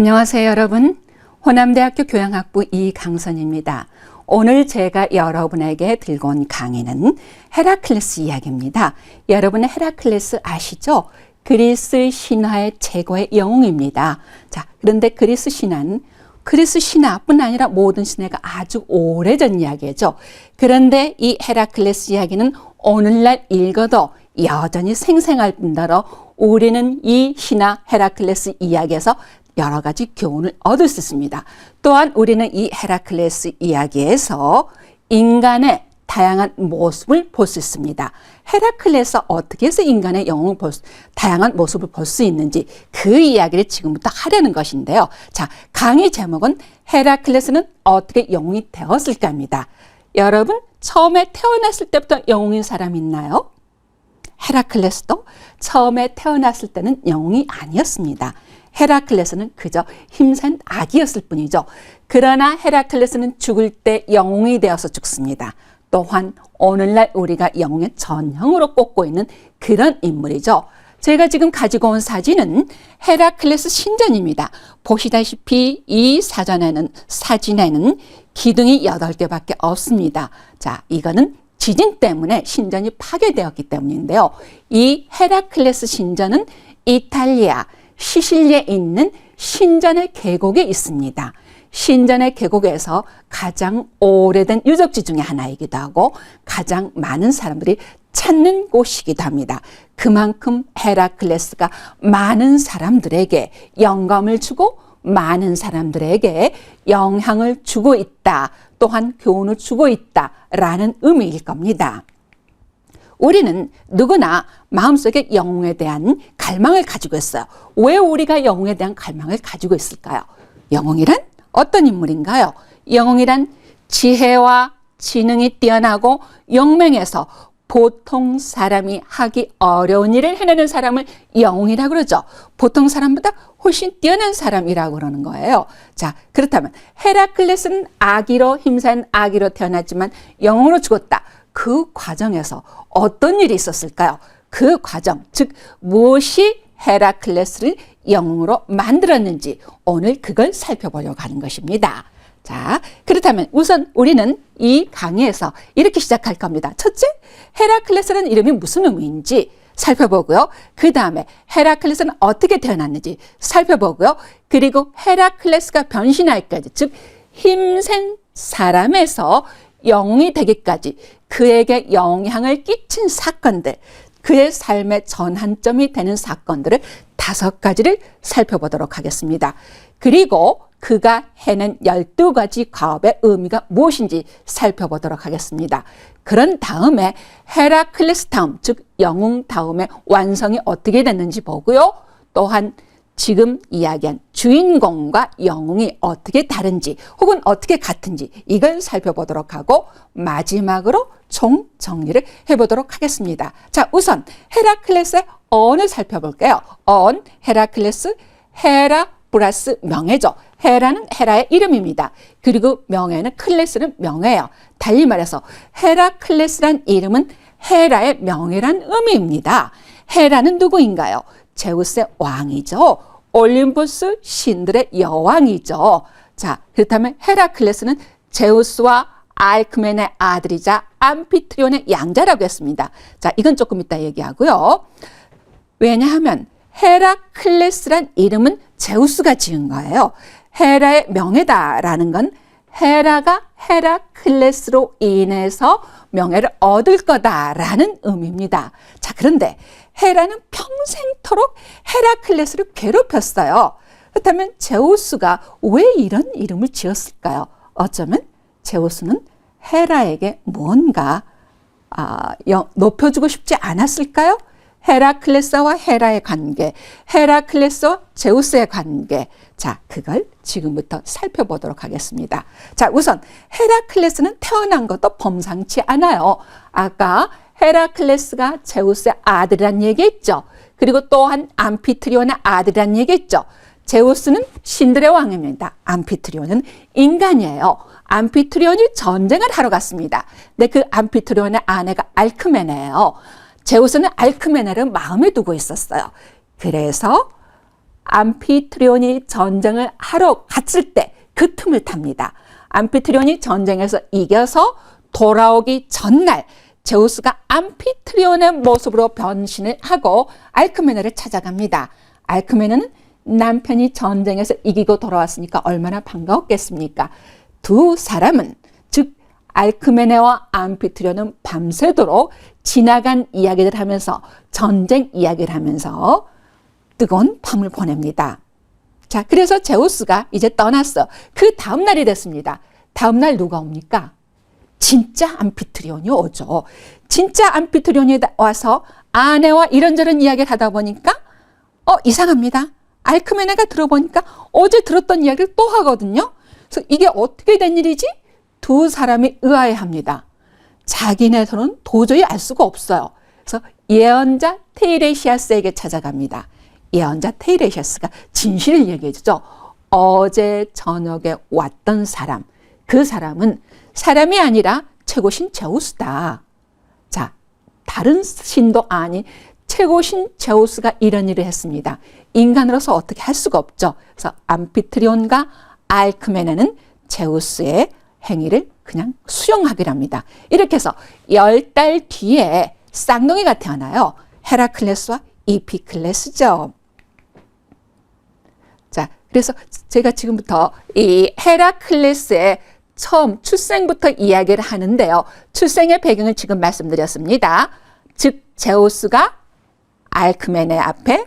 안녕하세요, 여러분. 호남대학교 교양학부 이강선입니다. 오늘 제가 여러분에게 들고 온 강의는 헤라클레스 이야기입니다. 여러분 헤라클레스 아시죠? 그리스 신화의 최고의 영웅입니다. 자, 그런데 그리스 신화뿐 아니라 모든 신화가 아주 오래전 이야기죠. 그런데 이 헤라클레스 이야기는 오늘날 읽어도 여전히 생생할 뿐더러 우리는 이 신화 헤라클레스 이야기에서 여러 가지 교훈을 얻을 수 있습니다. 또한 우리는 이 헤라클레스 이야기에서 인간의 다양한 모습을 볼 수 있습니다. 헤라클레스가 어떻게 해서 인간의 다양한 모습을 볼 수 있는지 그 이야기를 지금부터 하려는 것인데요. 자, 강의 제목은 헤라클레스는 어떻게 영웅이 되었을까입니다. 여러분, 처음에 태어났을 때부터 영웅인 사람 있나요? 헤라클레스도 처음에 태어났을 때는 영웅이 아니었습니다. 헤라클레스는 그저 힘센 아기였을 뿐이죠. 그러나 헤라클레스는 죽을 때 영웅이 되어서 죽습니다. 또한 오늘날 우리가 영웅의 전형으로 꼽고 있는 그런 인물이죠. 제가 지금 가지고 온 사진은 헤라클레스 신전입니다. 보시다시피 이 사진에는 기둥이 8개밖에 없습니다. 자, 이거는 지진 때문에 신전이 파괴되었기 때문인데요. 이 헤라클레스 신전은 이탈리아 시실리에 있는 신전의 계곡에 있습니다. 신전의 계곡에서 가장 오래된 유적지 중에 하나이기도 하고 가장 많은 사람들이 찾는 곳이기도 합니다. 그만큼 헤라클레스가 많은 사람들에게 영감을 주고 많은 사람들에게 영향을 주고 있다. 또한 교훈을 주고 있다라는 의미일 겁니다. 우리는 누구나 마음속에 영웅에 대한 갈망을 가지고 있어요. 왜 우리가 영웅에 대한 갈망을 가지고 있을까요? 영웅이란 어떤 인물인가요? 영웅이란 지혜와 지능이 뛰어나고 용맹해서 보통 사람이 하기 어려운 일을 해내는 사람을 영웅이라고 그러죠. 보통 사람보다 훨씬 뛰어난 사람이라고 그러는 거예요. 자, 그렇다면 헤라클레스는 힘센 아기로 태어났지만 영웅으로 죽었다. 그 과정에서 어떤 일이 있었을까요? 그 과정, 즉 무엇이 헤라클레스를 영웅으로 만들었는지 오늘 그걸 살펴보려고 하는 것입니다. 자, 그렇다면 우선 우리는 이 강의에서 이렇게 시작할 겁니다. 첫째, 헤라클레스라는 이름이 무슨 의미인지 살펴보고요. 그 다음에 헤라클레스는 어떻게 태어났는지 살펴보고요. 그리고 헤라클레스가 변신할까지, 즉 힘센 사람에서 영웅이 되기까지 그에게 영향을 끼친 사건들, 그의 삶의 전환점이 되는 사건들을 5가지를 살펴보도록 하겠습니다. 그리고 그가 해낸 12가지 과업의 의미가 무엇인지 살펴보도록 하겠습니다. 그런 다음에 헤라클레스 다음, 즉 영웅 다음에 완성이 어떻게 됐는지 보고요. 또한 지금 이야기한 주인공과 영웅이 어떻게 다른지 혹은 어떻게 같은지 이걸 살펴보도록 하고 마지막으로 총 정리를 해보도록 하겠습니다. 자, 우선 헤라클레스의 언을 살펴볼게요. 헤라클레스, 헤라 플러스 명예죠. 헤라는 헤라의 이름입니다. 그리고 명예는 클레스는 명예예요. 달리 말해서 헤라클레스란 이름은 헤라의 명예란 의미입니다. 헤라는 누구인가요? 제우스의 왕이죠. 올림푸스 신들의 여왕이죠. 자, 그렇다면 헤라클레스는 제우스와 알크멘의 아들이자 암피트리온의 양자라고 했습니다. 자, 이건 조금 이따 얘기하고요. 왜냐하면 헤라클레스란 이름은 제우스가 지은 거예요. 헤라의 명예다라는 건 헤라가 헤라클레스로 인해서 명예를 얻을 거다라는 의미입니다. 자, 그런데 헤라는 평생토록 헤라클레스를 괴롭혔어요. 그렇다면 제우스가 왜 이런 이름을 지었을까요? 어쩌면 제우스는 헤라에게 뭔가 높여주고 싶지 않았을까요? 헤라클레스와 헤라의 관계, 헤라클레스와 제우스의 관계. 자, 그걸 지금부터 살펴보도록 하겠습니다. 자, 우선 헤라클레스는 태어난 것도 범상치 않아요. 아까 헤라클레스가 제우스의 아들이란 얘기했죠. 그리고 또한 암피트리온의 아들이란 얘기했죠. 제우스는 신들의 왕입니다. 암피트리온은 인간이에요. 암피트리온이 전쟁을 하러 갔습니다. 근데 그 암피트리온의 아내가 알크메네예요. 제우스는 알크메네를 마음에 두고 있었어요. 그래서 암피트리온이 전쟁을 하러 갔을 때 그 틈을 탑니다. 암피트리온이 전쟁에서 이겨서 돌아오기 전날 제우스가 암피트리온의 모습으로 변신을 하고 알크메네를 찾아갑니다. 알크메네는 남편이 전쟁에서 이기고 돌아왔으니까 얼마나 반가웠겠습니까? 두 사람은, 즉 알크메네와 암피트리온은 밤새도록 지나간 이야기를 하면서, 전쟁 이야기를 하면서 뜨거운 밤을 보냅니다. 자, 그래서 제우스가 이제 떠났어. 그 다음 날이 됐습니다. 다음 날 누가 옵니까? 진짜 암피트리온이 오죠. 진짜 암피트리온이 와서 아내와 이런저런 이야기를 하다 보니까 이상합니다. 알크메네가 들어보니까 어제 들었던 이야기를 또 하거든요. 그래서 이게 어떻게 된 일이지? 두 사람이 의아해합니다. 자기네들은 도저히 알 수가 없어요. 그래서 예언자 테이레시아스에게 찾아갑니다. 예언자 테이레시아스가 진실을 얘기해 주죠. 어제 저녁에 왔던 사람, 그 사람은 사람이 아니라 최고신 제우스다. 자, 다른 신도 아닌 최고신 제우스가 이런 일을 했습니다. 인간으로서 어떻게 할 수가 없죠. 그래서 암피트리온과 알크메네는 제우스의 행위를 그냥 수용하기로 합니다. 이렇게 해서 10달 뒤에 쌍둥이가 태어나요. 헤라클레스와 이피클레스죠. 자, 그래서 제가 지금부터 이 헤라클레스의 처음 출생부터 이야기를 하는데요. 출생의 배경을 지금 말씀드렸습니다. 즉 제우스가 알크메네 앞에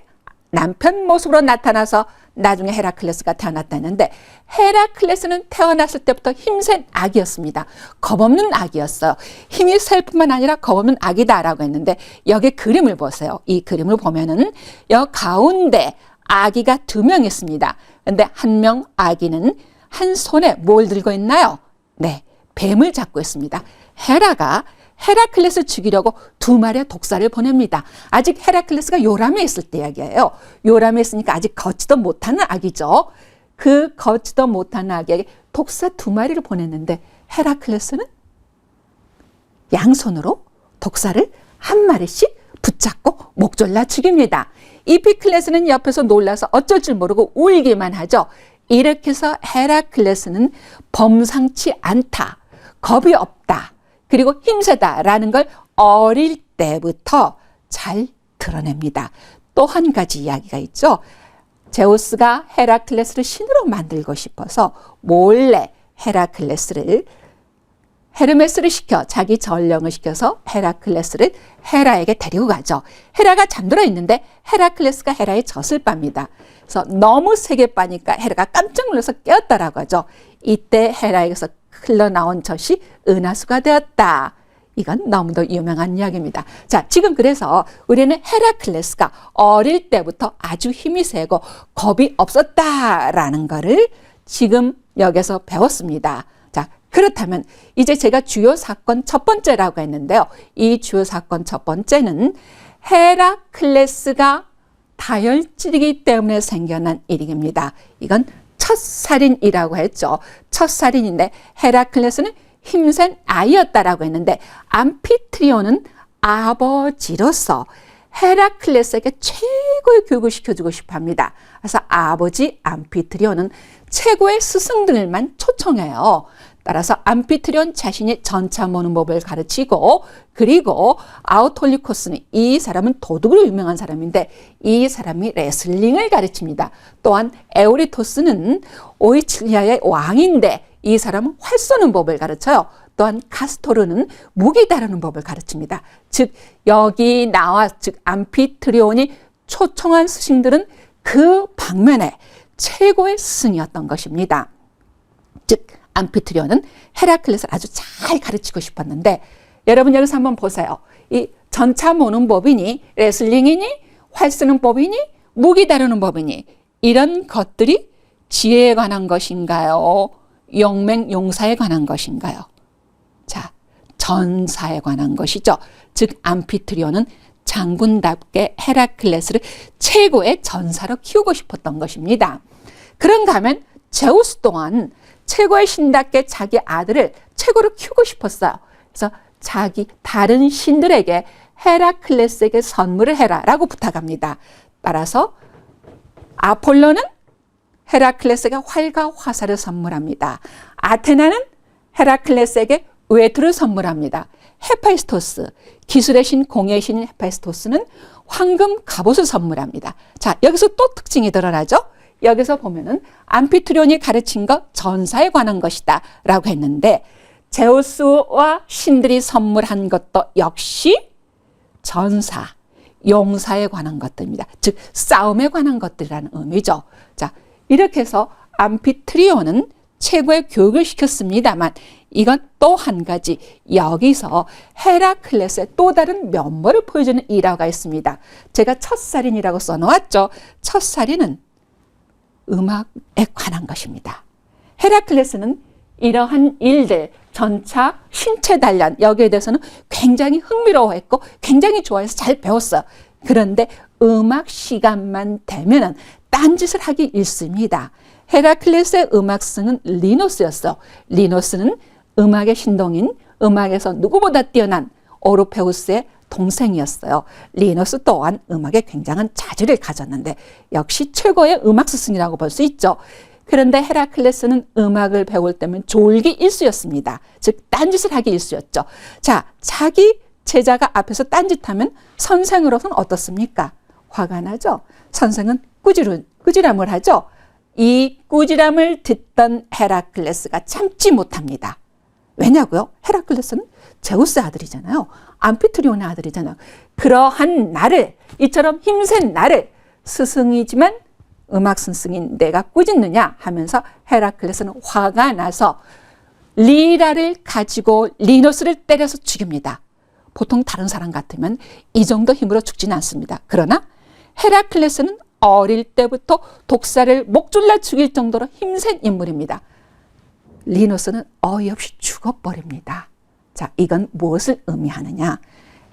남편 모습으로 나타나서 나중에 헤라클레스가 태어났다는데, 헤라클레스는 태어났을 때부터 힘센 아기였습니다. 겁없는 아기였어요. 힘이 셀 뿐만 아니라 겁없는 아기다라고 했는데, 여기 그림을 보세요. 이 그림을 보면은 여 가운데 아기가 2명 있습니다. 근데 한 명 아기는 한 손에 뭘 들고 있나요? 네, 뱀을 잡고 있습니다. 헤라가 헤라클레스 죽이려고 2마리의 독사를 보냅니다. 아직 헤라클레스가 요람에 있을 때 이야기예요. 요람에 있으니까 아직 걷지도 못하는 아기죠. 그 걷지도 못하는 아기에게 독사 2마리를 보냈는데, 헤라클레스는 양손으로 독사를 1마리씩 붙잡고 목 졸라 죽입니다. 이피클레스는 옆에서 놀라서 어쩔 줄 모르고 울기만 하죠. 이렇게 해서 헤라클레스는 범상치 않다, 겁이 없다, 그리고 힘세다라는 걸 어릴 때부터 잘 드러냅니다. 또 한 가지 이야기가 있죠. 제우스가 헤라클레스를 신으로 만들고 싶어서 몰래 헤르메스를 시켜, 자기 전령을 시켜서 헤라클레스를 헤라에게 데리고 가죠. 헤라가 잠들어 있는데 헤라클레스가 헤라의 젖을 빱니다. 그래서 너무 세게 빠니까 헤라가 깜짝 놀라서 깨었다라고 하죠. 이때 헤라에게서 흘러나온 젖이 은하수가 되었다. 이건 너무도 유명한 이야기입니다. 자, 지금 그래서 우리는 헤라클레스가 어릴 때부터 아주 힘이 세고 겁이 없었다라는 거를 지금 여기서 배웠습니다. 자, 그렇다면 이제 제가 주요 사건 첫 번째라고 했는데요. 이 주요 사건 첫 번째는 헤라클레스가 다혈질이기 때문에 생겨난 일입니다. 이건 첫 살인이라고 했죠. 첫 살인인데 헤라클레스는 힘센 아이였다라고 했는데, 암피트리온은 아버지로서 헤라클레스에게 최고의 교육을 시켜주고 싶어 합니다. 그래서 아버지 암피트리온은 최고의 스승들만 초청해요. 따라서 암피트리온 자신이 전차 모는 법을 가르치고, 그리고 아우톨리코스는, 이 사람은 도둑으로 유명한 사람인데 이 사람이 레슬링을 가르칩니다. 또한 에우리토스는 오이칠리아의 왕인데 이 사람은 활 쏘는 법을 가르쳐요. 또한 카스토르는 무기 다루는 법을 가르칩니다. 즉 여기 즉 암피트리온이 초청한 스승들은 그 방면에 최고의 스승이었던 것입니다. 즉 암피트리온은 헤라클레스를 아주 잘 가르치고 싶었는데, 여러분 여기서 한번 보세요. 이 전차 모는 법이니, 레슬링이니, 활 쓰는 법이니, 무기 다루는 법이니, 이런 것들이 지혜에 관한 것인가요? 용맹용사에 관한 것인가요? 자, 전사에 관한 것이죠. 즉 암피트리온은 장군답게 헤라클레스를 최고의 전사로 키우고 싶었던 것입니다. 그런가 하면 제우스 또한 최고의 신답게 자기 아들을 최고로 키우고 싶었어요. 그래서 다른 신들에게 헤라클레스에게 선물을 해라 라고 부탁합니다. 따라서 아폴로는 헤라클레스에게 활과 화살을 선물합니다. 아테나는 헤라클레스에게 외투를 선물합니다. 헤파이스토스, 기술의 신, 공의 신인 헤파이스토스는 황금 갑옷을 선물합니다. 자, 여기서 또 특징이 드러나죠? 여기서 보면은 암피트리온이 가르친 것 전사에 관한 것이다 라고 했는데 제우스와 신들이 선물한 것도 역시 전사, 용사에 관한 것들입니다. 즉 싸움에 관한 것들이라는 의미죠. 자, 이렇게 해서 암피트리온은 최고의 교육을 시켰습니다만 이건 또 한 가지 여기서 헤라클레스의 또 다른 면모를 보여주는 일화가 있습니다. 제가 첫살인이라고 써놓았죠. 첫살인은 음악에 관한 것입니다. 헤라클레스는 이러한 일들, 전차, 신체 단련 여기에 대해서는 굉장히 흥미로워했고 굉장히 좋아해서 잘 배웠어요. 그런데 음악 시간만 되면은 딴짓을 하기 일쑤입니다. 헤라클레스의 음악승은 리노스였어요. 리노스는 음악의 신동인, 음악에서 누구보다 뛰어난 오르페우스의 동생이었어요. 리노스 또한 음악에 굉장한 자질을 가졌는데 역시 최고의 음악 스승이라고 볼 수 있죠. 그런데 헤라클레스는 음악을 배울 때면 졸기 일수였습니다. 즉 딴짓을 하기 일수였죠. 자, 자기 제자가 앞에서 딴짓하면 선생으로서는 어떻습니까? 화가 나죠. 선생은 꾸지람을 하죠. 이 꾸지람을 듣던 헤라클레스가 참지 못합니다. 왜냐고요? 헤라클레스는 제우스의 아들이잖아요. 암피트리온의 아들이잖아요. 그러한 나를, 이처럼 힘센 나를 스승이지만 음악 스승인 내가 꾸짖느냐 하면서 헤라클레스는 화가 나서 리라를 가지고 리노스를 때려서 죽입니다. 보통 다른 사람 같으면 이 정도 힘으로 죽지는 않습니다. 그러나 헤라클레스는 어릴 때부터 독사를 목졸라 죽일 정도로 힘센 인물입니다. 리노스는 어이없이 죽어버립니다. 자, 이건 무엇을 의미하느냐?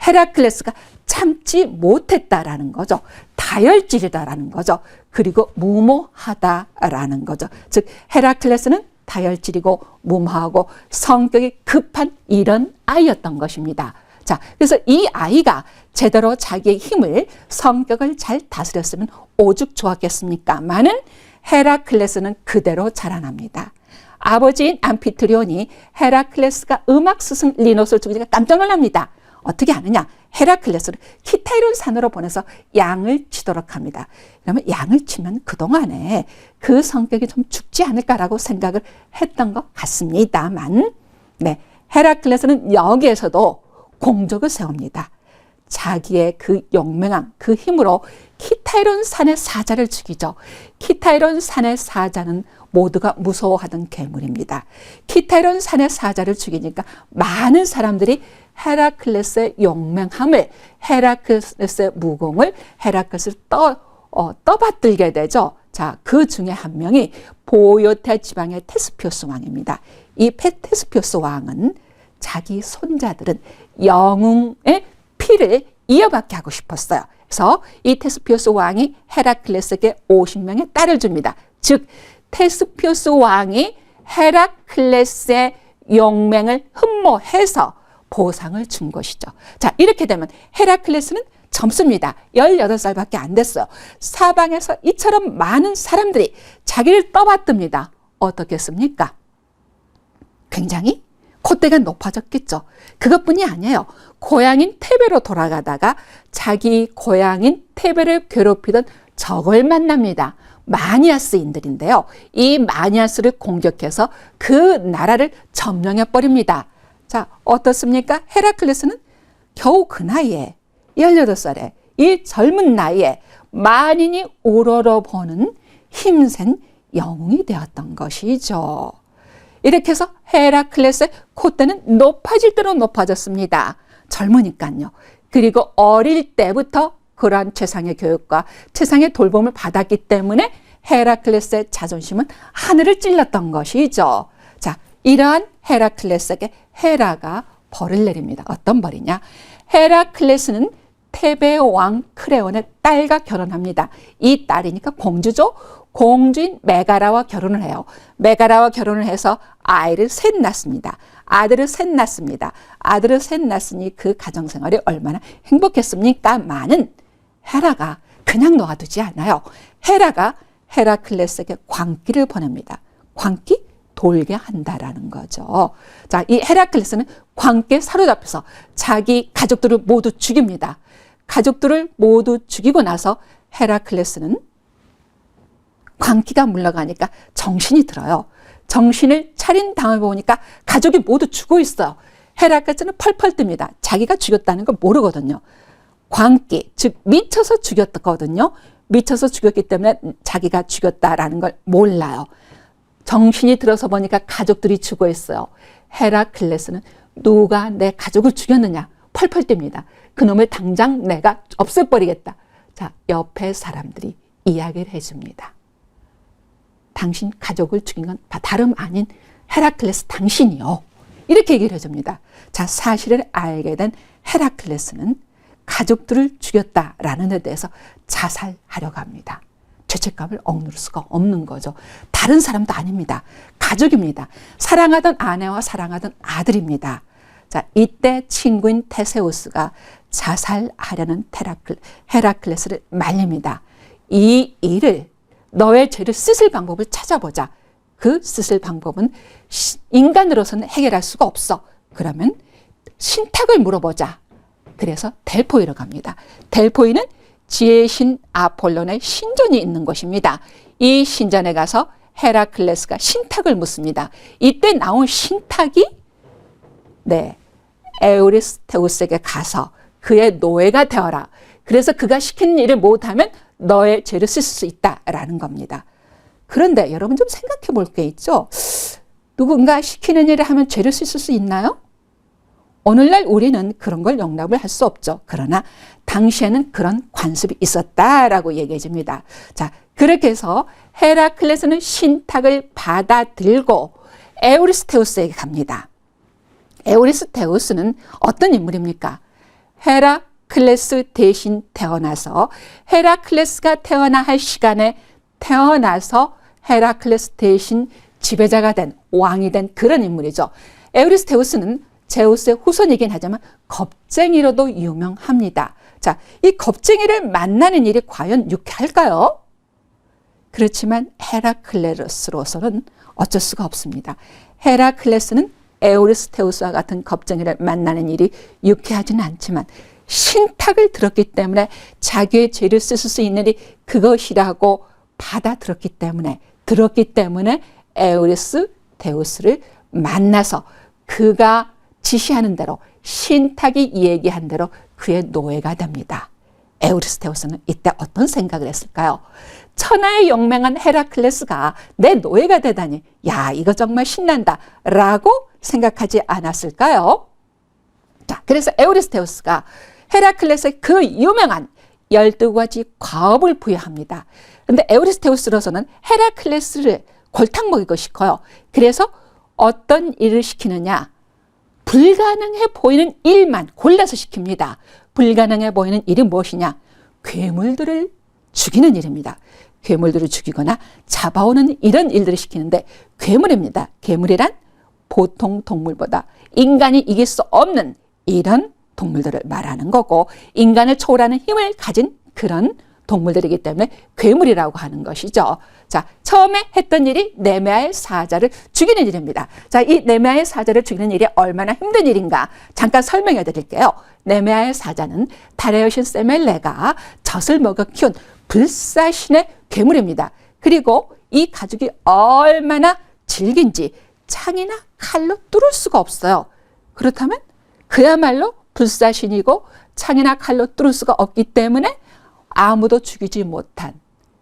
헤라클레스가 참지 못했다라는 거죠. 다혈질이다라는 거죠. 그리고 무모하다라는 거죠. 즉 헤라클레스는 다혈질이고 무모하고 성격이 급한 이런 아이였던 것입니다. 자, 그래서 이 아이가 제대로 자기의 힘을, 성격을 잘 다스렸으면 오죽 좋았겠습니까? 많은 헤라클레스는 그대로 자라납니다. 아버지인 암피트리온이 헤라클레스가 음악 스승 리노스를 죽이니까 깜짝 놀랍니다. 어떻게 하느냐? 헤라클레스를 키타이론 산으로 보내서 양을 치도록 합니다. 그러면 양을 치면 그동안에 그 성격이 좀 죽지 않을까라고 생각을 했던 것 같습니다만, 네, 헤라클레스는 여기에서도 공적을 세웁니다. 자기의 그 용맹함, 그 힘으로 키타이론 산의 사자를 죽이죠. 키타이론 산의 사자는 모두가 무서워하던 괴물입니다. 키타이론 산의 사자를 죽이니까 많은 사람들이 헤라클레스의 용맹함을, 헤라클레스의 무공을, 헤라클레스를 떠받들게 되죠. 자, 그 중에 한 명이 보요테 지방의 테스피오스 왕입니다. 이 테스피오스 왕은 자기 손자들은 영웅의 피를 이어받게 하고 싶었어요. 그래서 이 테스피오스 왕이 헤라클레스에게 50명의 딸을 줍니다. 즉 테스피오스 왕이 헤라클레스의 용맹을 흠모해서 보상을 준 것이죠. 자, 이렇게 되면 헤라클레스는 젊습니다. 18살밖에 안 됐어요. 사방에서 이처럼 많은 사람들이 자기를 떠받듭니다. 어떻겠습니까? 굉장히 콧대가 높아졌겠죠. 그것뿐이 아니에요. 고향인 테베로 돌아가다가 자기 고향인 테베를 괴롭히던 적을 만납니다. 마니아스인들인데요. 이 마니아스를 공격해서 그 나라를 점령해 버립니다. 자, 어떻습니까? 헤라클레스는 겨우 그 나이에 18살에 이 젊은 나이에 만인이 우러러보는 힘센 영웅이 되었던 것이죠. 이렇게 해서 헤라클레스의 콧대는 높아질 대로 높아졌습니다. 젊으니까요. 그리고 어릴 때부터 그러한 최상의 교육과 최상의 돌봄을 받았기 때문에 헤라클레스의 자존심은 하늘을 찔렀던 것이죠. 자, 이러한 헤라클레스에게 헤라가 벌을 내립니다. 어떤 벌이냐? 헤라클레스는 테베 왕 크레온의 딸과 결혼합니다. 이 딸이니까 공주죠. 공주인 메가라와 결혼을 해요. 메가라와 결혼을 해서 아이를 셋 낳습니다. 아들을 셋 낳습니다. 아들을 셋 낳았으니 그 가정생활이 얼마나 행복했습니까? 많은 헤라가 그냥 놓아두지 않아요. 헤라가 헤라클레스에게 광기를 보냅니다. 광기? 돌게 한다라는 거죠. 자, 이 헤라클레스는 광기에 사로잡혀서 자기 가족들을 모두 죽입니다. 가족들을 모두 죽이고 나서 헤라클레스는 광기가 물러가니까 정신이 들어요. 정신을 차린 다음에 보니까 가족이 모두 죽어 있어요. 헤라클레스는 펄펄 뜹니다. 자기가 죽였다는 걸 모르거든요. 광기, 즉 미쳐서 죽였거든요. 미쳐서 죽였기 때문에 자기가 죽였다라는 걸 몰라요. 정신이 들어서 보니까 가족들이 죽어 있어요. 헤라클레스는 누가 내 가족을 죽였느냐 펄펄 뜁니다. 그놈을 당장 내가 없애버리겠다. 자, 옆에 사람들이 이야기를 해줍니다. 당신 가족을 죽인 건 다름 아닌 헤라클레스 당신이요. 이렇게 얘기를 해줍니다. 자, 사실을 알게 된 헤라클레스는 가족들을 죽였다라는 데 대해서 자살하려고 합니다. 죄책감을 억누를 수가 없는 거죠. 다른 사람도 아닙니다. 가족입니다. 사랑하던 아내와 사랑하던 아들입니다. 자, 이때 친구인 테세우스가 자살하려는 헤라클레스를 말립니다. 이 일을 너의 죄를 씻을 방법을 찾아보자. 그 씻을 방법은 인간으로서는 해결할 수가 없어. 그러면 신탁을 물어보자. 그래서 델포이로 갑니다. 델포이는 지혜의 신 아폴론의 신전이 있는 곳입니다. 이 신전에 가서 헤라클레스가 신탁을 묻습니다. 이때 나온 신탁이 에우리스테우스에게 가서 그의 노예가 되어라. 그래서 그가 시키는 일을 못하면 너의 죄를 씻을 수 있다라는 겁니다. 그런데 여러분 좀 생각해 볼 게 있죠. 누군가 시키는 일을 하면 죄를 씻을 수 있나요? 오늘날 우리는 그런 걸 용납을 할 수 없죠. 그러나 당시에는 그런 관습이 있었다라고 얘기해 줍니다. 자, 그렇게 해서 헤라클레스는 신탁을 받아들고 에우리스테우스에게 갑니다. 에우리스테우스는 어떤 인물입니까? 헤라클레스 대신 태어나서 헤라클레스가 태어나 할 시간에 태어나서 헤라클레스 대신 지배자가 된 왕이 된 그런 인물이죠. 에우리스테우스는 제우스의 후손이긴 하지만 겁쟁이로도 유명합니다. 자, 이 겁쟁이를 만나는 일이 과연 유쾌할까요? 그렇지만 헤라클레스로서는 어쩔 수가 없습니다. 헤라클레스는 에우리스테우스와 같은 겁쟁이를 만나는 일이 유쾌하지는 않지만 신탁을 들었기 때문에 자기의 죄를 씻을 수 있는 일이 그것이라고 받아들었기 때문에 에우리스테우스를 만나서 그가 지시하는 대로 신탁이 얘기한 대로 그의 노예가 됩니다. 에우리스테우스는 이때 어떤 생각을 했을까요? 천하의 용맹한 헤라클레스가 내 노예가 되다니, 야, 이거 정말 신난다 라고 생각하지 않았을까요? 자, 그래서 에우리스테우스가 헤라클레스의 그 유명한 12가지 과업을 부여합니다. 그런데 에우리스테우스로서는 헤라클레스를 골탕 먹이고 싶어요. 그래서 어떤 일을 시키느냐? 불가능해 보이는 일만 골라서 시킵니다. 불가능해 보이는 일이 무엇이냐? 괴물들을 죽이는 일입니다. 괴물들을 죽이거나 잡아오는 이런 일들을 시키는데 괴물입니다. 괴물이란 보통 동물보다 인간이 이길 수 없는 이런 동물들을 말하는 거고 인간을 초월하는 힘을 가진 그런 동물들이기 때문에 괴물이라고 하는 것이죠. 자, 처음에 했던 일이 네메아의 사자를 죽이는 일입니다. 자, 이 네메아의 사자를 죽이는 일이 얼마나 힘든 일인가 잠깐 설명해 드릴게요. 네메아의 사자는 달의 여신 세멜레가 젖을 먹여 키운 불사신의 괴물입니다. 그리고 이 가죽이 얼마나 질긴지 창이나 칼로 뚫을 수가 없어요. 그렇다면 그야말로 불사신이고 창이나 칼로 뚫을 수가 없기 때문에 아무도 죽이지 못한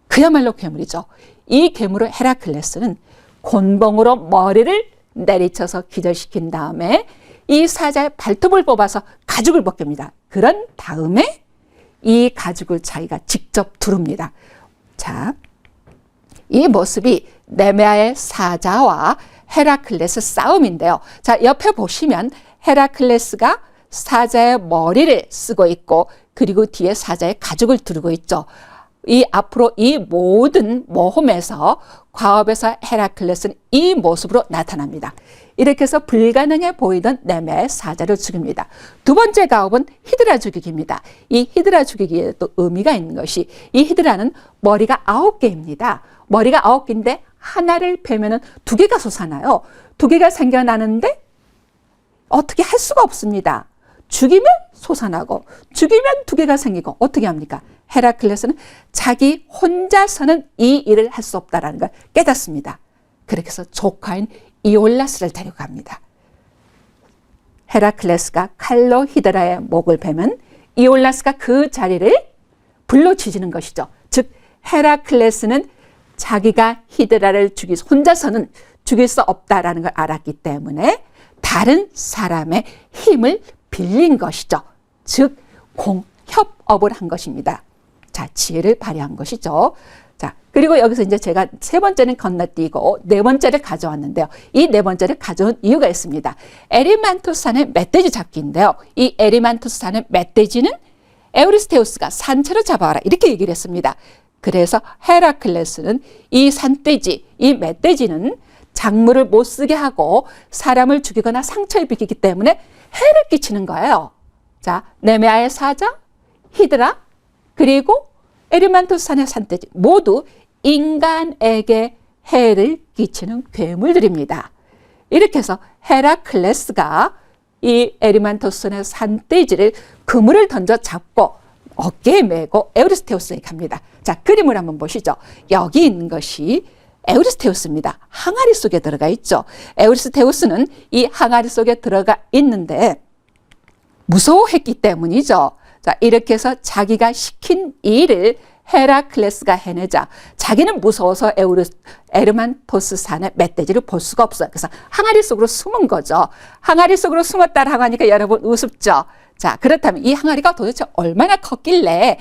그야말로 괴물이죠. 이 괴물을 헤라클레스는 곤봉으로 머리를 내리쳐서 기절시킨 다음에 이 사자의 발톱을 뽑아서 가죽을 벗깁니다. 그런 다음에 이 가죽을 자기가 직접 두릅니다. 자, 이 모습이 네메아의 사자와 헤라클레스 싸움인데요. 자, 옆에 보시면 헤라클레스가 사자의 머리를 쓰고 있고 그리고 뒤에 사자의 가죽을 두르고 있죠. 이 앞으로 이 모든 모험에서 과업에서 헤라클레스는 이 모습으로 나타납니다. 이렇게 해서 불가능해 보이던 네메의 사자를 죽입니다. 두 번째 가업은 히드라 죽이기입니다. 이 히드라 죽이기에 또 의미가 있는 것이 이 히드라는 머리가 9개입니다. 머리가 9개인데 하나를 베면은 2개가 솟아나요. 2개가 생겨나는데 어떻게 할 수가 없습니다. 죽이면 솟아나고 죽이면 2개가 생기고 어떻게 합니까? 헤라클레스는 자기 혼자서는 이 일을 할 수 없다는 걸 깨닫습니다. 그렇게 해서 조카인 이올라스를 데려갑니다. 헤라클레스가 칼로 히드라의 목을 베면 이올라스가 그 자리를 불로 지지는 것이죠. 즉 헤라클레스는 자기가 히드라를 혼자서는 죽일 수 없다라는 걸 알았기 때문에 다른 사람의 힘을 빌린 것이죠. 즉 공협업을 한 것입니다. 자, 지혜를 발휘한 것이죠. 자, 그리고 여기서 이제 제가 세 번째는 건너뛰고 네 번째를 가져왔는데요. 이 네 번째를 가져온 이유가 있습니다. 에리만토스산의 멧돼지 잡기인데요. 이 에리만토스산의 멧돼지는 에우리스테우스가 산채로 잡아와라 이렇게 얘기를 했습니다. 그래서 헤라클레스는 이 산돼지, 이 멧돼지는 작물을 못 쓰게 하고 사람을 죽이거나 상처 입히기 때문에 해를 끼치는 거예요. 자, 네메아의 사자, 히드라, 그리고 에리만토스산의 산돼지 모두 인간에게 해를 끼치는 괴물들입니다. 이렇게 해서 헤라클레스가 이 에리만토스산의 산돼지를 그물을 던져 잡고 어깨에 메고 에우리스테우스에 갑니다. 자, 그림을 한번 보시죠. 여기 있는 것이 에우리스테우스입니다. 항아리 속에 들어가 있죠. 에우리스테우스는 이 항아리 속에 들어가 있는데 무서워했기 때문이죠. 자, 이렇게 해서 자기가 시킨 일을 헤라클레스가 해내자 자기는 무서워서 에르만토스산의 멧돼지를 볼 수가 없어요. 그래서 항아리 속으로 숨은 거죠. 항아리 속으로 숨었다라고 하니까 여러분 우습죠. 자, 그렇다면 이 항아리가 도대체 얼마나 컸길래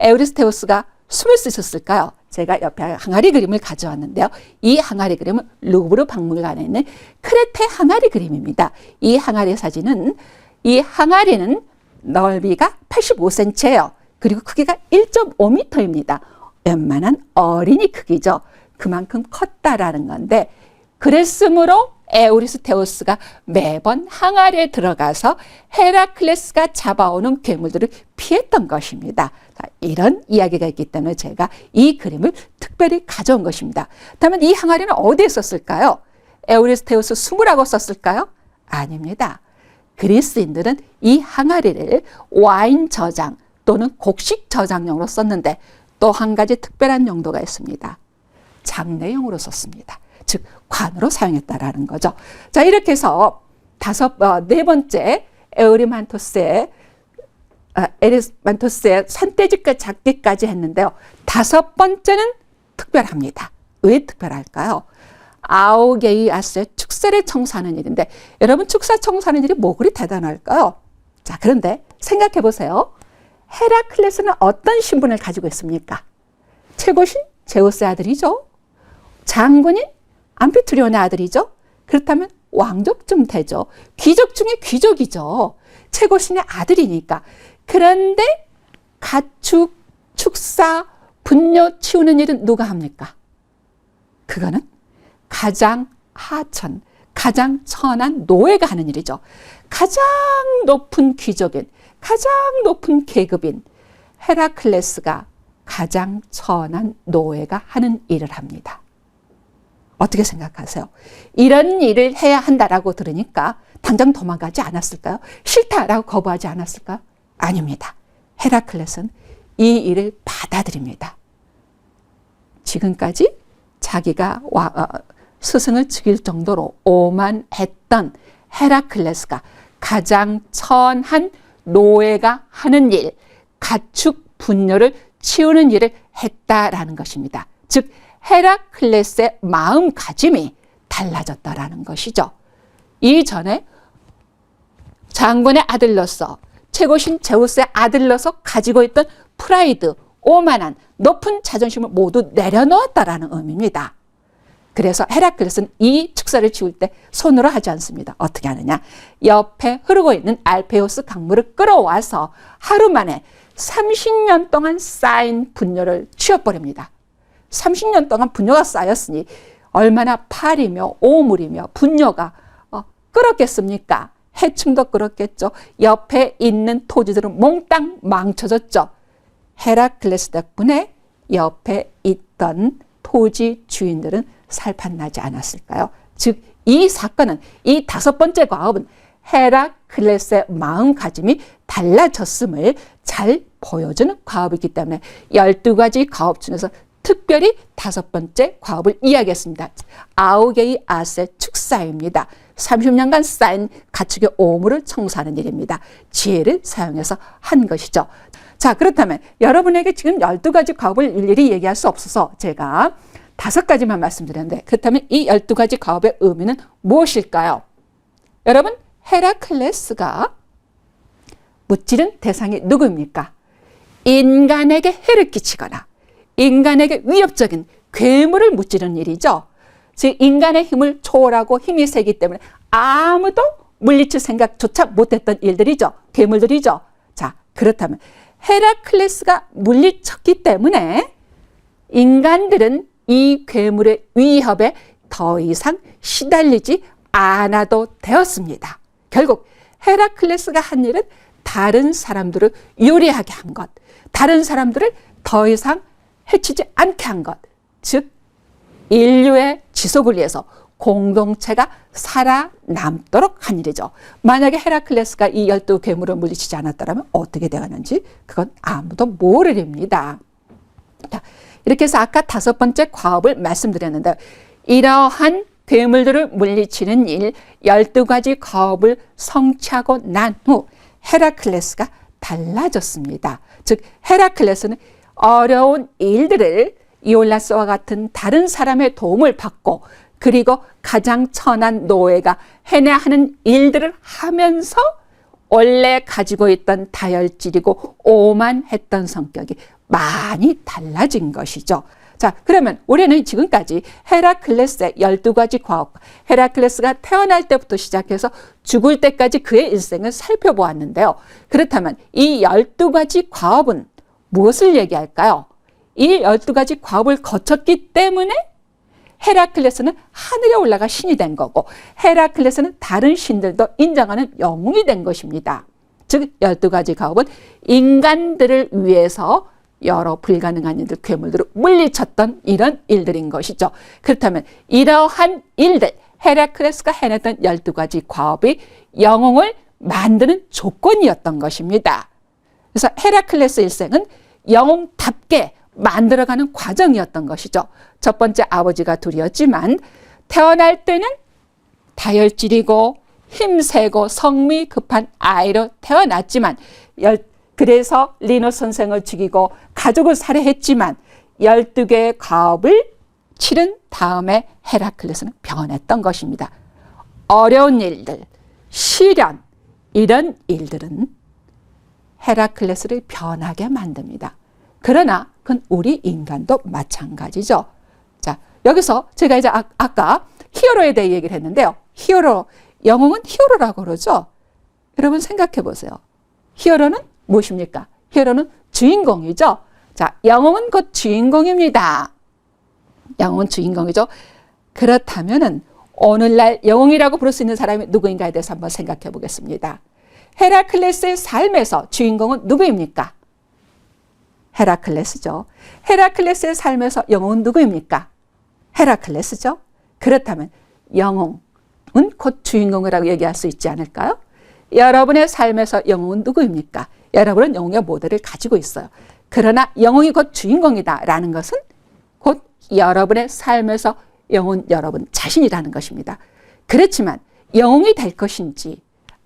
에우리스테우스가 숨을 수 있었을까요? 제가 옆에 항아리 그림을 가져왔는데요. 이 항아리 그림은 루브르 박물관에 있는 크레테 항아리 그림입니다. 이 항아리 사진은 이 항아리는 넓이가 85cm예요. 그리고 크기가 1.5m입니다. 웬만한 어린이 크기죠. 그만큼 컸다라는 건데 그랬으므로 에우리스테우스가 매번 항아리에 들어가서 헤라클레스가 잡아오는 괴물들을 피했던 것입니다. 자, 이런 이야기가 있기 때문에 제가 이 그림을 특별히 가져온 것입니다. 그렇다면 이 항아리는 어디에 썼을까요? 에우리스테우스 숨으라고 썼을까요? 아닙니다. 그리스인들은 이 항아리를 와인 저장 또는 곡식 저장용으로 썼는데 또 한 가지 특별한 용도가 있습니다. 장례용으로 썼습니다. 즉 관으로 사용했다라는 거죠. 자, 이렇게 해서 네 번째 에리만토스의 산돼지까지 잡기까지 했는데요. 다섯 번째는 특별합니다. 왜 특별할까요? 아우게이아스의 축사를 청소하는 일인데 여러분 축사 청소하는 일이 뭐 그리 대단할까요? 자, 그런데 생각해 보세요. 헤라클레스는 어떤 신분을 가지고 있습니까? 최고신 제우스의 아들이죠. 장군인 암피트리온의 아들이죠. 그렇다면 왕족쯤 되죠. 귀족 중에 귀족이죠. 최고신의 아들이니까. 그런데 가축, 축사, 분뇨 치우는 일은 누가 합니까? 그거는 가장 하천, 가장 천한 노예가 하는 일이죠. 가장 높은 귀족인, 가장 높은 계급인 헤라클레스가 가장 천한 노예가 하는 일을 합니다. 어떻게 생각하세요? 이런 일을 해야 한다라고 들으니까 당장 도망가지 않았을까요? 싫다라고 거부하지 않았을까요? 아닙니다. 헤라클레스는 이 일을 받아들입니다. 지금까지 자기가 스승을 죽일 정도로 오만했던 헤라클레스가 가장 천한 노예가 하는 일, 가축 분뇨를 치우는 일을 했다라는 것입니다. 즉 헤라클레스의 마음가짐이 달라졌다라는 것이죠. 이전에 장군의 아들로서 최고신 제우스의 아들로서 가지고 있던 프라이드, 오만한 높은 자존심을 모두 내려놓았다라는 의미입니다. 그래서 헤라클레스는 이 축사를 치울 때 손으로 하지 않습니다. 어떻게 하느냐? 옆에 흐르고 있는 알페우스 강물을 끌어와서 하루 만에 30년 동안 쌓인 분뇨를 치워버립니다. 30년 동안 분뇨가 쌓였으니 얼마나 파리며 오물이며 분뇨가 끓었겠습니까? 해충도 끓었겠죠. 옆에 있는 토지들은 몽땅 망쳐졌죠. 헤라클레스 덕분에 옆에 있던 토지 주인들은 살판나지 않았을까요? 즉, 이 사건은, 이 5번째 과업은 헤라클레스의 마음가짐이 달라졌음을 잘 보여주는 과업이기 때문에 12가지 과업 중에서 특별히 5번째 과업을 이야기했습니다. 아우게이 아세 축사입니다. 30년간 쌓인 가축의 오물을 청소하는 일입니다. 지혜를 사용해서 한 것이죠. 자, 그렇다면 여러분에게 지금 12가지 과업을 일일이 얘기할 수 없어서 제가 5가지만 말씀드렸는데, 그렇다면 이 12가지 과업의 의미는 무엇일까요? 여러분, 헤라클레스가 무찌른 대상이 누구입니까? 인간에게 해를 끼치거나 인간에게 위협적인 괴물을 무찌르는 일이죠. 즉, 인간의 힘을 초월하고 힘이 세기 때문에 아무도 물리칠 생각조차 못했던 일들이죠. 괴물들이죠. 자, 그렇다면 헤라클레스가 물리쳤기 때문에 인간들은 이 괴물의 위협에 더 이상 시달리지 않아도 되었습니다. 결국 헤라클레스가 한 일은 다른 사람들을 유리하게 한 것, 다른 사람들을 더 이상 해치지 않게 한 것, 즉 인류의 지속을 위해서 공동체가 살아남도록 한 일이죠. 만약에 헤라클레스가 이 12괴물을 물리치지 않았다면 어떻게 되었는지 그건 아무도 모를 일입니다. 자, 이렇게 해서 아까 5번째 과업을 말씀드렸는데, 이러한 괴물들을 물리치는 일 12가지 과업을 성취하고 난 후 헤라클레스가 달라졌습니다. 즉, 헤라클레스는 어려운 일들을 이올라스와 같은 다른 사람의 도움을 받고, 그리고 가장 천한 노예가 해내야 하는 일들을 하면서 원래 가지고 있던 다혈질이고 오만했던 성격이 많이 달라진 것이죠. 자, 그러면 우리는 지금까지 헤라클레스의 12가지 과업, 헤라클레스가 태어날 때부터 시작해서 죽을 때까지 그의 일생을 살펴보았는데요. 그렇다면 이 12가지 과업은 무엇을 얘기할까요? 이 12가지 과업을 거쳤기 때문에 헤라클레스는 하늘에 올라가 신이 된 거고, 헤라클레스는 다른 신들도 인정하는 영웅이 된 것입니다. 즉, 12가지 과업은 인간들을 위해서 여러 불가능한 일들, 괴물들을 물리쳤던 이런 일들인 것이죠. 그렇다면 이러한 일들, 헤라클레스가 해냈던 12가지 과업이 영웅을 만드는 조건이었던 것입니다. 그래서 헤라클레스 일생은 영웅답게 만들어가는 과정이었던 것이죠. 첫 번째, 아버지가 둘이었지만 태어날 때는 다혈질이고 힘세고 성미 급한 아이로 태어났지만, 그래서 리노 선생을 죽이고 가족을 살해했지만 12개의 과업을 치른 다음에 헤라클레스는 변했던 것입니다. 어려운 일들, 시련, 이런 일들은 헤라클레스를 변하게 만듭니다. 그러나 그건 우리 인간도 마찬가지죠. 자, 여기서 제가 이제 아까 히어로에 대해 얘기를 했는데요. 히어로, 영웅은 히어로라고 그러죠. 여러분 생각해 보세요. 히어로는 무엇입니까? 히어로는 주인공이죠. 자, 영웅은 곧 주인공입니다. 영웅은 주인공이죠. 그렇다면은 오늘날 영웅이라고 부를 수 있는 사람이 누구인가에 대해서 한번 생각해 보겠습니다. 헤라클레스의 삶에서 주인공은 누구입니까? 헤라클레스죠. 헤라클레스의 삶에서 영웅은 누구입니까? 헤라클레스죠. 그렇다면 영웅은 곧 주인공이라고 얘기할 수 있지 않을까요? 여러분의 삶에서 영웅은 누구입니까? 여러분은 영웅의 모델을 가지고 있어요. 그러나 영웅이 곧 주인공이다라는 것은 곧 여러분의 삶에서 영웅은 여러분 자신이라는 것입니다. 그렇지만 영웅이 될 것인지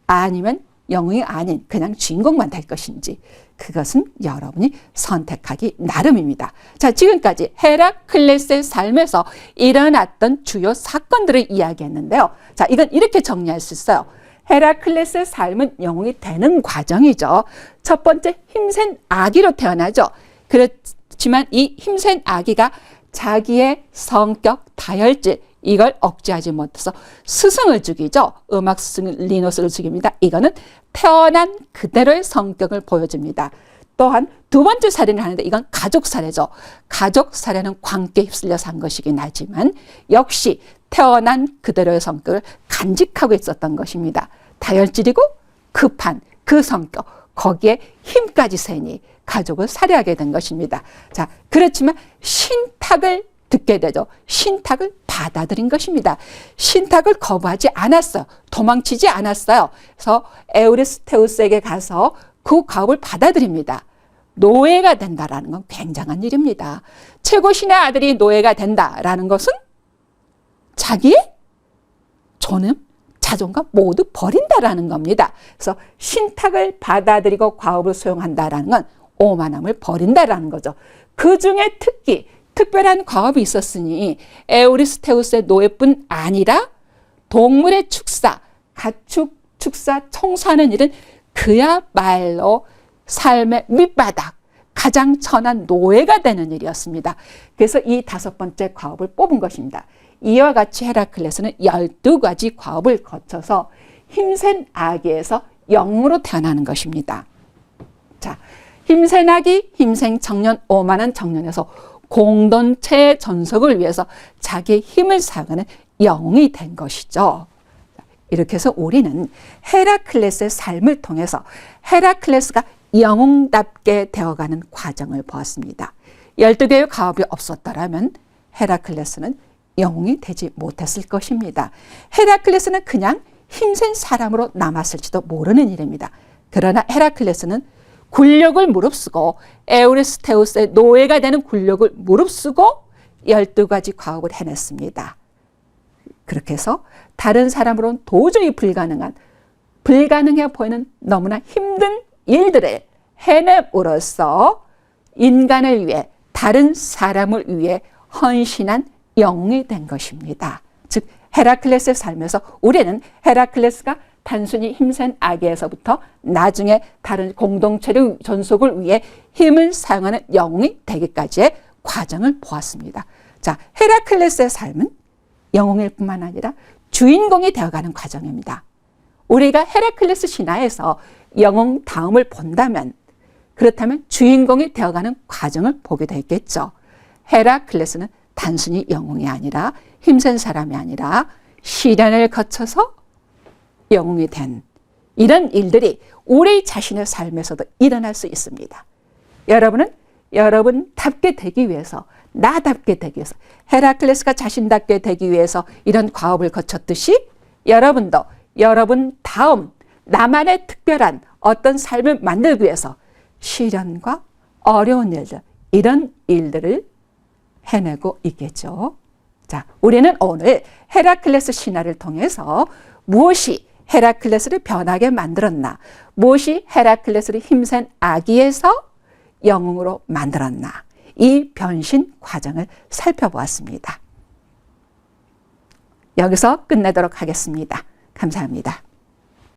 아니면 영웅이 아닌 그냥 주인공만 될 것인지, 그것은 여러분이 선택하기 나름입니다. 자, 지금까지 헤라클레스의 삶에서 일어났던 주요 사건들을 이야기했는데요. 자, 이건 이렇게 정리할 수 있어요. 헤라클레스의 삶은 영웅이 되는 과정이죠. 첫 번째, 힘센 아기로 태어나죠. 그렇지만 이 힘센 아기가 자기의 성격, 다혈질, 이걸 억제하지 못해서 스승을 죽이죠. 음악 스승 리노스를 죽입니다. 이거는 태어난 그대로의 성격을 보여줍니다. 또한 두 번째 살인을 하는데 이건 가족 살해죠. 가족 살해는 광기에 휩쓸려서 한 것이긴 하지만 역시 태어난 그대로의 성격을 간직하고 있었던 것입니다. 다혈질이고 급한 그 성격, 거기에 힘까지 세니 가족을 살해하게 된 것입니다. 자, 그렇지만 신탁을 듣게 되죠. 신탁을 받아들인 것입니다. 신탁을 거부하지 않았어요. 도망치지 않았어요. 그래서 에우리스테우스에게 가서 그 과업을 받아들입니다. 노예가 된다라는 건 굉장한 일입니다. 최고신의 아들이 노예가 된다라는 것은 자기의 존엄, 자존감 모두 버린다라는 겁니다. 그래서 신탁을 받아들이고 과업을 수용한다라는 건 오만함을 버린다라는 거죠. 그 중에 특별한 과업이 있었으니 에우리스테우스의 노예뿐 아니라 동물의 축사, 가축 축사 청소하는 일은 그야말로 삶의 밑바닥, 가장 천한 노예가 되는 일이었습니다. 그래서 이 5번째 과업을 뽑은 것입니다. 이와 같이 헤라클레스는 12가지 과업을 거쳐서 힘센 아기에서 영으로 태어나는 것입니다. 자, 힘센 아기, 힘센 청년, 오만한 청년에서 공동체의 전속을 위해서 자기의 힘을 사용하는 영웅이 된 것이죠. 이렇게 해서 우리는 헤라클레스의 삶을 통해서 헤라클레스가 영웅답게 되어가는 과정을 보았습니다. 12개의 과업이 없었더라면 헤라클레스는 영웅이 되지 못했을 것입니다. 헤라클레스는 그냥 힘센 사람으로 남았을지도 모르는 일입니다. 그러나 헤라클레스는 굴욕을 무릅쓰고 에우리스테우스의 노예가 되는 굴욕을 무릅쓰고 12가지 과업을 해냈습니다. 그렇게 해서 다른 사람으로는 도저히 불가능해 보이는 너무나 힘든 일들을 해냄으로써 인간을 위해, 다른 사람을 위해 헌신한 영웅이 된 것입니다. 즉 헤라클레스의 삶에서 우리는 헤라클레스가 단순히 힘센 아기에서부터 나중에 다른 공동체의 전속을 위해 힘을 사용하는 영웅이 되기까지의 과정을 보았습니다. 자, 헤라클레스의 삶은 영웅일 뿐만 아니라 주인공이 되어가는 과정입니다. 우리가 헤라클레스 신화에서 영웅 다음을 본다면, 그렇다면 주인공이 되어가는 과정을 보게 되겠죠. 헤라클레스는 단순히 영웅이 아니라, 힘센 사람이 아니라 시련을 거쳐서 영웅이 된 이런 일들이 우리 자신의 삶에서도 일어날 수 있습니다. 여러분은 여러분답게 되기 위해서, 나답게 되기 위해서, 헤라클레스가 자신답게 되기 위해서 이런 과업을 거쳤듯이 여러분도 여러분 다음 나만의 특별한 어떤 삶을 만들기 위해서 시련과 어려운 일들, 이런 일들을 해내고 있겠죠. 자, 우리는 오늘 헤라클레스 신화를 통해서 무엇이 헤라클레스를 변하게 만들었나, 무엇이 헤라클레스를 힘센 아기에서 영웅으로 만들었나, 이 변신 과정을 살펴보았습니다. 여기서 끝내도록 하겠습니다. 감사합니다.